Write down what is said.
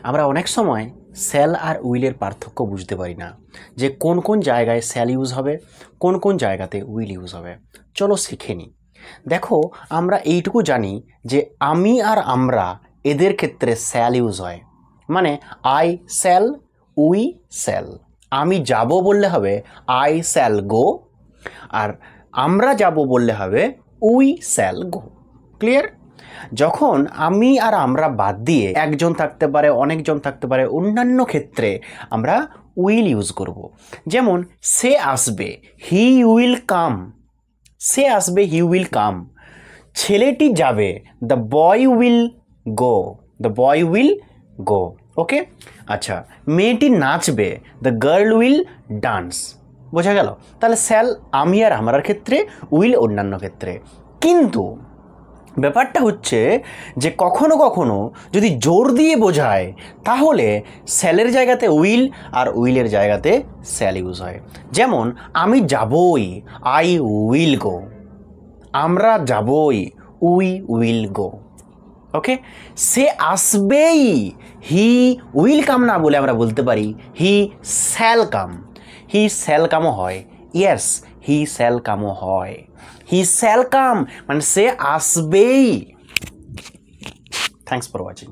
আমরা অনেক সময় শ্যাল আর উইলের পার্থক্য বুঝতে পারি না, যে কোন কোন জায়গায় শ্যাল ইউজ হবে, কোন কোন জায়গাতে উইল ইউজ হবে। চলো শিখে নিই। দেখো, আমরা এইটুকু জানি যে আমি আর আমরা এদের ক্ষেত্রে শ্যাল ইউজ হয়, মানে আই শ্যাল, উই শ্যাল। আমি যাব বললে হবে আই শ্যাল গো, আর আমরা যাব বললে হবে উই শ্যাল গো। ক্লিয়ার? যখন আমি আর আমরা বাদ দিয়ে একজন থাকতে পারে, অনেকজন থাকতে পারে, অন্যান্য ক্ষেত্রে আমরা উইল ইউজ করব। যেমন সে আসবে, হি উইল কাম। সে আসবে, হি উইল কাম। ছেলেটি যাবে, the boy will go. The boy will go. Okay, আচ্ছা, মেয়েটি নাচবে, দ্য গার্ল উইল ডান্স। বোঝা গেল? তাহলে শ্যাল আমি আর আমরার ক্ষেত্রে, উইল অন্যান্য ক্ষেত্রে। কিন্তু ব্যাপারটা হচ্ছে যে কখনো কখনো যদি জোর দিয়ে বোঝায়, তাহলে শ্যালের জায়গাতে উইল আর উইলের জায়গাতে শ্যাল ইউজ হয়। যেমন আমি যাবই, আই উইল গো। আমরা যাবই, উই উইল গো। ওকে, সে আসবেই, হি উইল কাম না বলে আমরা বলতে পারি he shall come. He shall কামও হয়। ইয়েস, হি শ্যাল কামও হয়। হি শ্যাল কাম মানে সে আসবেই। Thanks for watching.